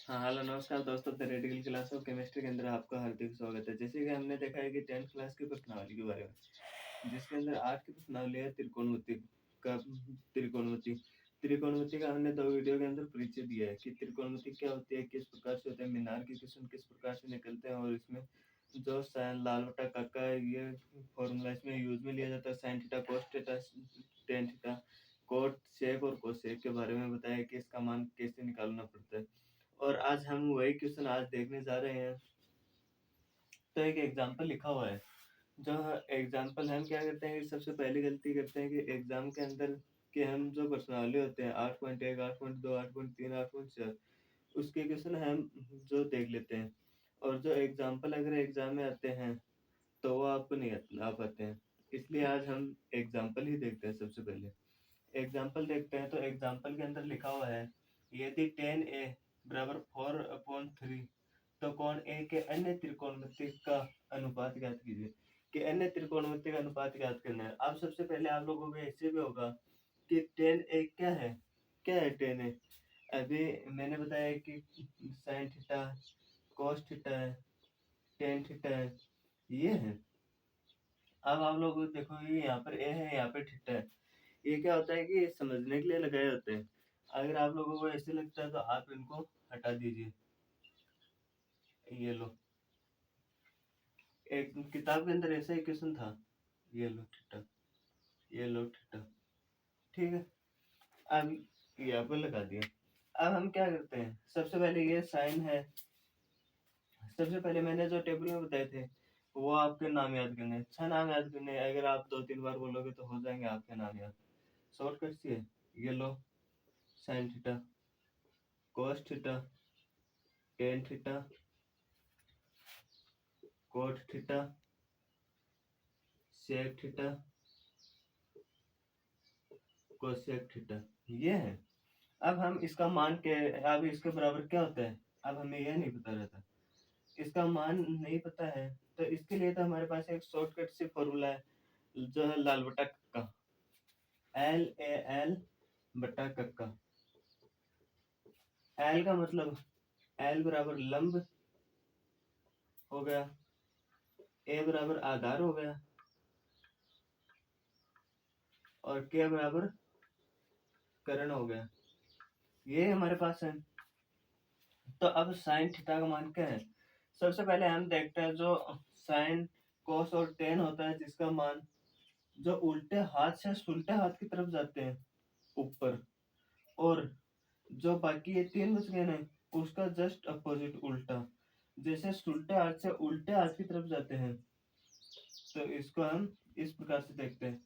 हाँ, हेलो नमस्कार दोस्तों, थ्योरेटिकल क्लास ऑफ केमिस्ट्री के अंदर आपका हार्दिक स्वागत है। जैसे कि हमने देखा है कि 10th क्लास की प्रश्नावली के बारे में, जिसके अंदर आज की प्रश्नावली है त्रिकोणमिति का त्रिकोणमिति। त्रिकोणमिति का हमने 2 वीडियो के अंदर परिचय दिया है कि त्रिकोणमिति क्या होती है, किस प्रकार से होते हैं, मीनार के क्वेश्चन किस प्रकार से निकलते हैं और इसमें जो साइन लाल बटा काका है, ये फॉर्मूला इसमें यूज में लिया जाता है। Sine theta, cos theta, tan theta, cot, sec और कोसेक के बारे में बताया कि इसका मान कैसे निकालना पड़ता है। और आज हम वही क्वेश्चन आज देखने जा रहे हैं। तो एक एग्जाम्पल लिखा हुआ है। जो एग्जाम्पल हम क्या करते हैं कि सबसे पहली गलती करते हैं कि एग्जाम के अंदर के हम जो प्रश्नावली होते हैं 8.1, 8.2, 8.3, 8.4 उसके क्वेश्चन हम जो देख लेते हैं। और जो एग्जाम्पल अगर एग्जाम में आते हैं तो वो आपको नहीं आ पाते हैं। इसलिए आज हम एग्जाम्पल ही देखते हैं। सबसे पहले एग्जाम्पल देखते हैं। तो एग्जाम्पल के अंदर लिखा हुआ है, यदि टेन ए बराबर 4/3 तो कोण ए के अन्य त्रिकोणमिति का अनुपात ज्ञात कीजिए। कि अन्य त्रिकोणमिति का अनुपात ज्ञात करना है। अब सबसे पहले आप लोगों को ऐसे भी होगा कि टेन ए क्या है टेन ए। अभी मैंने बताया कि साइन थीटा, कॉस थीटा है, टेन थीटा है, ये है। अब आप लोग देखो, ये यहाँ पर ए है, यहाँ पर थीटा है। ये क्या होता है कि समझने के लिए लगाए होते हैं। अगर आप लोगों को ऐसे लगता है तो आप इनको हटा दीजिए। ये लो, एक किताब के अंदर ऐसा ही क्वेश्चन था। ये लो थीटा, ये लो थीटा, ठीक है। अब यहाँ पर लगा दिया। अब हम क्या करते हैं, सबसे पहले ये साइन है। सबसे पहले मैंने जो टेबल में बताए थे वो आपके नाम याद करने हैं। 6 नाम याद करने हैं। अगर आप 2-3 बार बोलोगे तो हो जाएंगे आपके नाम याद। शॉर्टकट सी है। ये लो, sine theta, cos theta, tan theta, cot theta, sec theta, cosec theta, ये है। अब हम इसका मान के अब इसके बराबर क्या होता है, अब हमें यह नहीं पता रहता। इसका मान नहीं पता है तो इसके लिए तो हमारे पास एक शॉर्टकट सी फॉर्मूला है, जो है लाल बटा कक्का, LAL बटा कक्का। एल का मतलब एल बराबर लंब हो गया, ए बराबर आधार हो गया और के बराबर कर्ण हो गया। ये हमारे पास है। तो अब साइन थीटा का मान क्या है। सबसे पहले हम देखते हैं जो साइन, कोस और टेन होता है, जिसका मान जो उल्टे हाथ से उल्टे हाथ की तरफ जाते हैं ऊपर, और जो बाकी ये 3 बच गए ना, उसका जस्ट अपोजिट उल्टा। जैसे उल्टे हाथ से उल्टे हाथ की तरफ जाते हैं तो इसको हम इस प्रकार से देखते हैं।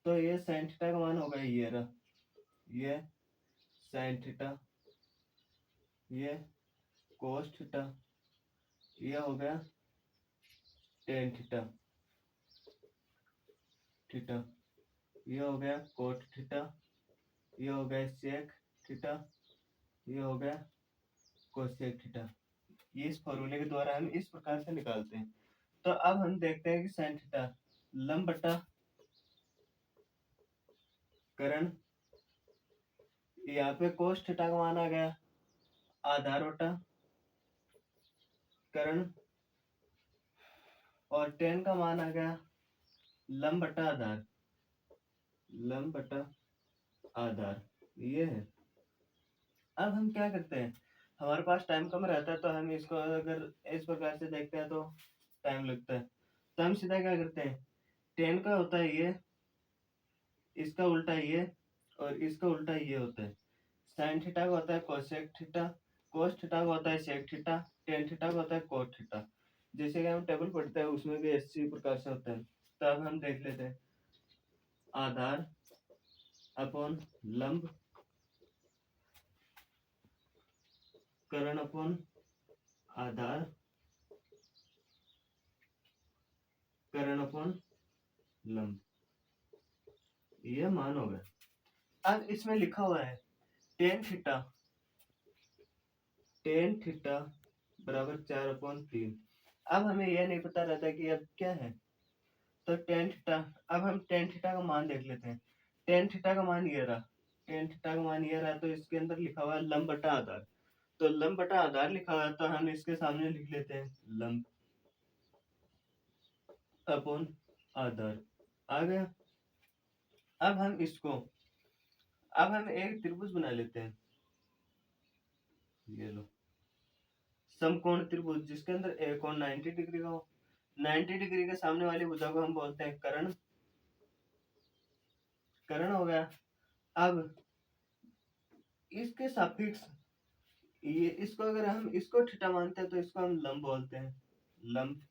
तो ये साइन थीटा का मान होगा ये रहा, ये साइन थीटा, ये कोस थीटा, ये हो गया टेन थीटा, थीटा, ये हो गया कोट थीटा, ये हो गया सेक थीटा, ये हो गया कोसेक थीटा। ये इस फॉर्मूले के द्वारा हम इस प्रकार से निकालते हैं। तो अब हम देखते हैं कि साइन थीटा लंब बटा करण, यहाँ पे कोस थीटा का मान आ गया आधार बटा करण, और टेन का मान आ गया लंब बटा आधार, लंब बटा आधार, ये है। अब हम क्या करते हैं, हमारे पास टाइम कम रहता है तो हम इसको अगर इस प्रकार से देखते हैं तो टाइम लगता है। तो हम सीधा क्या करते हैं, टेन का होता है ये, इसका उल्टा ये, और इसका उल्टा ये होता है। साइन थीटा का होता है कोसेक थीटा, कोस थीटा का होता है सेक थीटा, टेन थीटा का होता है कोट थीटा। जैसे कि हम टेबल पढ़ते हैं उसमें भी इसी प्रकार से होता है। तो अब हम देख लेते हैं, आधार अपॉन लंब, करण अपॉन आधार, करण अपॉन लंब, ये मान हो गया। अब इसमें लिखा हुआ है टेन थीटा, टेन थीटा बराबर 4/3। अब हमें यह नहीं पता रहता कि अब क्या है। तो टेन थीटा, अब हम टेन थीटा का मान देख लेते हैं। टेन थीटा का मान ये रहा, टेन थीटा का मान ये रहा, तो इसके अंदर लिखा हुआ है लंब बटा आधार। तो लंब बटा आधार लिखा हुआ है, तो हम इसके सामने लिख लेते हैं लंब अपॉन आधार। आ गया। अब हम इसको अब हम एक त्रिभुज बना लेते हैं। ये लो समकोण त्रिभुज, जिसके अंदर एक कोण 90 डिग्री का हो। 90 डिग्री के सामने वाली भुजा को हम बोलते हैं कर्ण। कर्ण हो गया। अब इसके सापेक्ष ये इसको अगर हम इसको थीटा मानते हैं तो इसको हम लंब बोलते हैं, लंब।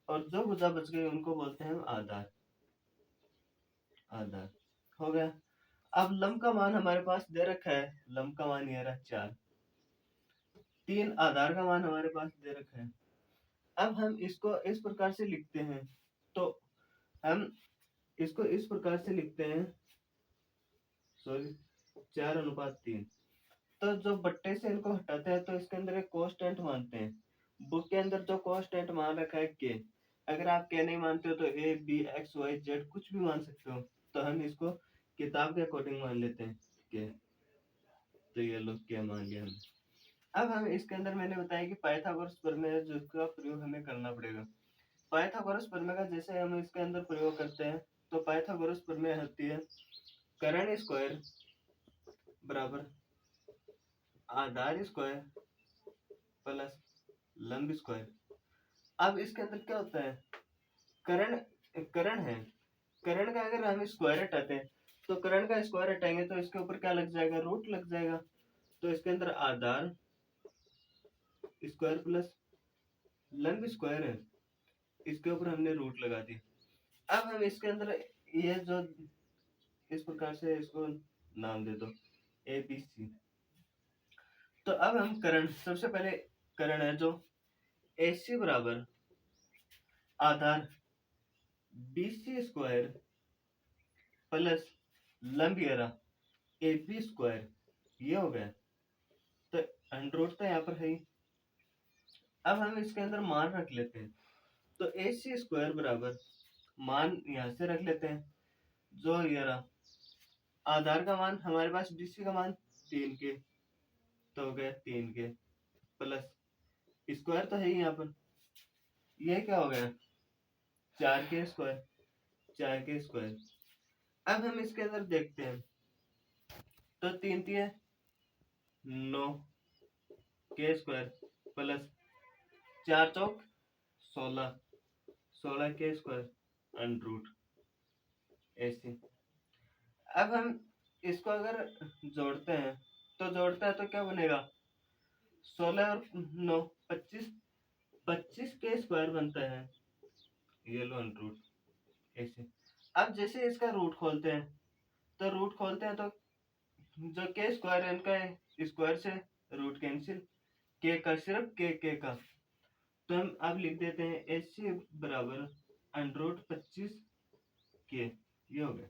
और जो भुजा बच गई उनको बोलते हैं हम आधार। आधार हो गया। अब लंब का मान हमारे पास दे रखा है, लंब का मान ये रहा 4। 3 आधार का मान हमारे पास दे रखा है। अब हम इसको इस प्रकार से लिखते हैं, तो हम इसको इस प्रकार से लिखते हैं, सॉरी 4:3। तो जो बट्टे से इनको हटाते हैं तो इसके अंदर एक कांस्टेंट मानते हैं। बुक के अंदर जो कांस्टेंट मान रखा है के। अगर आप के नहीं मानते हो तो A B X Y Z कुछ भी मान सकते हो, तो हम इसको किताब के अकॉर्डिंग मान लेते हैं के। तो ये लोग क्या मान लिया हमने। अब हम इसके अंदर मैंने बताया कि पाइथागोरस प्रमेय है, जिसका प्रयोग हमें करना पड़ेगा। पाइथागोरस प्रमेय का जैसे हम इसके अंदर प्रयोग करते हैं, तो पाइथागोरस प्रमेय होती है कर्ण स्क्वायर बराबर आधार स्क्वायर प्लस लंब स्क्वायर। अब इसके अंदर क्या होता है, कर्ण कर्ण है, कर्ण का अगर हम स्क्वायर हटाते हैं तो कर्ण का स्क्वायर हटाएंगे तो इसके ऊपर क्या लग जाएगा, रूट लग जाएगा। तो इसके अंदर आधार स्क्वायर प्लस लंब स्क्वायर है, इसके ऊपर हमने रूट लगा दिया। अब हम इसके अंदर ये जो इस प्रकार से इसको नाम दे दो ए बी सी। तो अब हम कर्ण, सबसे पहले कर्ण है जो ए सी बराबर आधार बी सी स्क्वायर प्लस लंब ए बी स्क्वायर, ये हो गया। तो अंडर तो यहाँ पर है ही। अब हम इसके अंदर मान रख लेते हैं, तो ए सी स्क्वायर बराबर मान यहाँ से रख लेते हैं, जो ये रहा आधार का मान हमारे पास बीसी का मान 3 के, तो हो गया 3 के प्लस स्क्वायर तो है ही यहाँ पर, ये क्या हो गया 4 के स्क्वायर, 4 के स्क्वायर। अब हम इसके अंदर देखते हैं, तो 3 3 9 के स्क्वायर प्लस 4 चौक 16, 16 के स्क्वायर अंडर रूट ऐसे। अब हम इसको अगर जोड़ते हैं तो क्या बनेगा, 16 और 9 25, 25 के स्क्वायर बनता है, ये लो अंडर रूट ऐसे। अब जैसे इसका रूट खोलते हैं, तो रूट खोलते हैं तो जो के स्क्वायर है इनका स्क्वायर से रूट कैंसिल, के का सिर्फ के का। तो हम अब लिख देते हैं एच सी बराबर अंडर रूट 25 के, ये हो गया।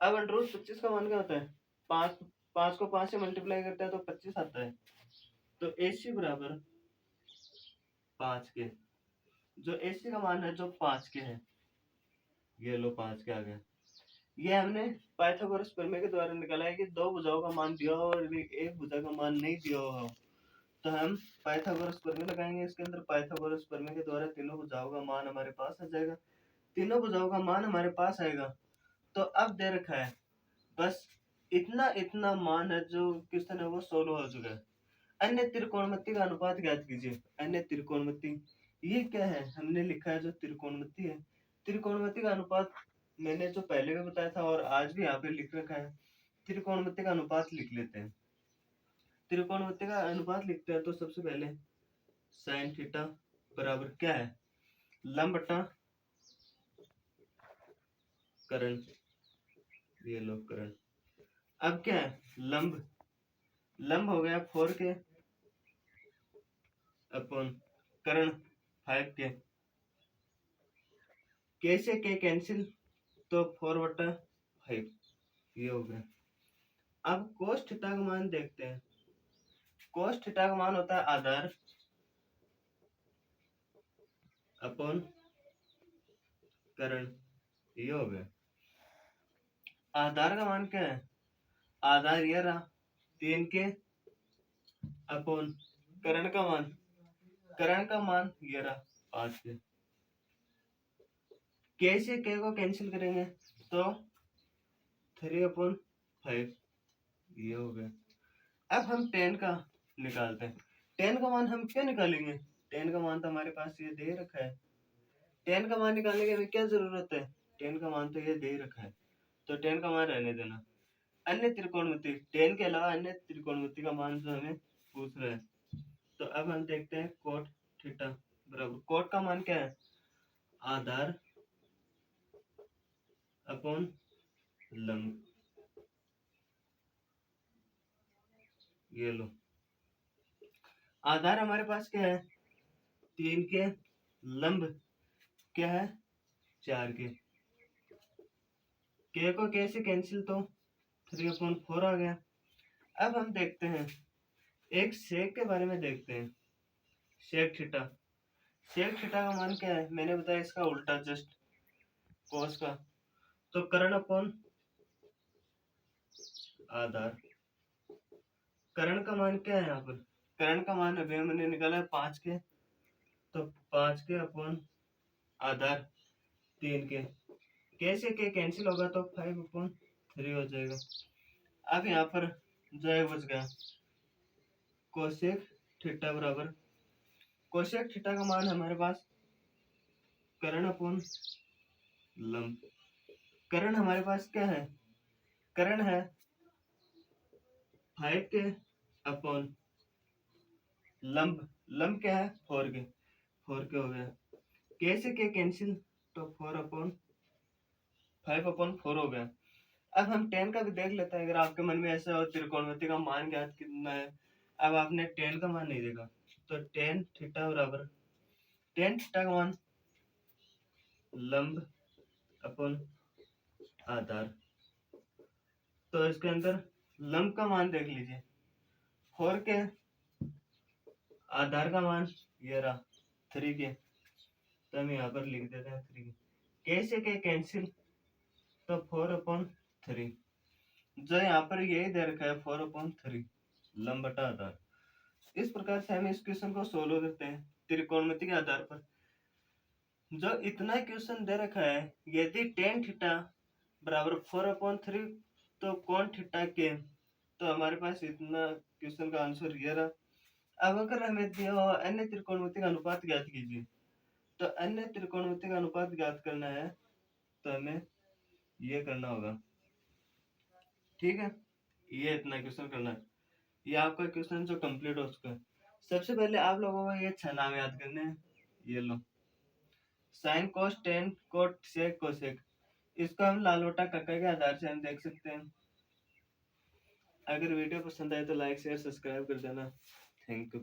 अब अंडर रूट 25 का मान क्या होता है, 5, 5 को 5 से मल्टीप्लाई करते हैं तो 25 आता है। तो एच सी बराबर 5 के, जो एच सी का मान है जो 5 के है, ये लो 5 के आ गया। ये हमने पाइथागोरस प्रमेय के द्वारा निकाला है कि दो भुजाओं का मान दिया हो और एक भुजा का मान नहीं दिया हो, तो हम पाइथागोरस प्रमेय लगाएंगे। इसके अंदर पाइथागोरस प्रमेय के द्वारा तीनों भुजाओं का मान हमारे पास आ जाएगा। तीनों भुजाओं का मान हमारे पास आएगा, तो अब दे रखा है बस इतना इतना मान है, जो क्वेश्चन है वो सोल्व हो चुका है। अन्य त्रिकोणमिति का अनुपात ज्ञात कीजिए। अन्य त्रिकोणमिति ये क्या है, हमने लिखा है जो त्रिकोणमिति है, त्रिकोणमिति का अनुपात मैंने जो पहले भी बताया था और आज भी यहाँ पे लिख रखा है। त्रिकोणमिति का अनुपात लिख लेते हैं। त्रिकोणमिति का अनुपात लिखते हैं तो सबसे पहले साइन थीटा बराबर क्या है, लंब बटा कर्ण, ये लो कर्ण। अब क्या है लंब, लंब हो गया 4 के अपॉन कर्ण 5 के, से के कैंसिल तो 4/5, ये हो गया। अब कोस थीटा का मान देखते हैं। कोस थीटा का मान होता है आधार अपॉन कर्ण, ये हो गया। आधार का मान क्या है, आधार ये रहा 3 के अपॉन करण का मान ये रहा 5k। k से k को कैंसिल करेंगे तो 3/5 ये हो गया। अब हम 10 का निकालते हैं। 10 का मान हम क्यों निकालेंगे? 10 का मान तो हमारे पास ये दे रखा है। 10 का मान निकालने की हमें क्या जरूरत है? 10 का मान तो ये दे रखा है, तो 10 का मान रहने देना। अन्य त्रिकोणमिति 10 के अलावा अन्य त्रिकोणमिति का मान जो हमें पूछ रहा है, तो अब हम देखते हैं कोट थीटा बराबर कोट का मान क्या है? आधार अपॉन लंब। ये लो, आधार हमारे पास क्या है? 3 के, लंब क्या है? 4 के। को k से कैंसिल तो 3/4 आ गया। अब हम देखते हैं एक सेक के बारे में देखते हैं। सेक थीटा का मान क्या है? मैंने बताया इसका उल्टा जस्ट कोस का, तो करण अपॉन आधार। करण का मान क्या है यहाँ पर? करण का मान अभी हमने निकाला है 5 के, तो 5 के अपॉन आधार 3 के। कैसे के कैंसिल होगा तो 5/3 हो जाएगा। अब यहाँ पर जो है बच गया कोसेक थीटा बराबर कोसेक थीटा का मान हमारे पास करण अपॉन लंब। करण हमारे पास क्या है? करण है 5 के अपॉन लंब क्या है? 4 के हो गया। के से के कैंसिल तो 5/4 हो गया। अब हम 10 का भी देख लेते हैं। अगर आपके मन में ऐसा हो त्रिकोणमिति का मान ज्ञात कितना है, अब आपने 10 का मान नहीं देखा, तो tan थीटा बराबर tan थीटा का मान लंब अपन आधार, तो इसके अंदर लंब का मान देख लीजिए 4 के, आधार का मान ये रहा 3 के, तो हम यहाँ पर लिख देते हैं 3 के से के कैंसिल तो 4/3, जो यहाँ पर यही दे रखा है 4/3 लंब बटा आधार। इस प्रकार से हम इस क्वेश्चन को सोल्व करते हैं त्रिकोणमिति के आधार पर। जो इतना क्वेश्चन दे रखा है, यदि tan थीटा बराबर 4/3 तो कौन थीटा के, तो हमारे पास इतना क्वेश्चन का आंसर ये रहा। अब अगर हमें दिया हो अन्य त्रिकोणमिति का अनुपात ज्ञात कीजिए, तो अन्य त्रिकोणमिति का अनुपात ज्ञात करना है तो हमें ये करना होगा। ठीक है, ये इतना क्वेश्चन करना है। ये आपका क्वेश्चन जो कंप्लीट हो चुका है। सबसे पहले आप लोगों को ये 6 नाम याद करने हैं। ये लो, sine cos tan cot sec cosec, इसको हम लालोटा कक्का के आधार से हम देख सकते हैं। अगर वीडियो पसंद आए तो लाइक शेयर सब्सक्राइब कर देना। Thank you.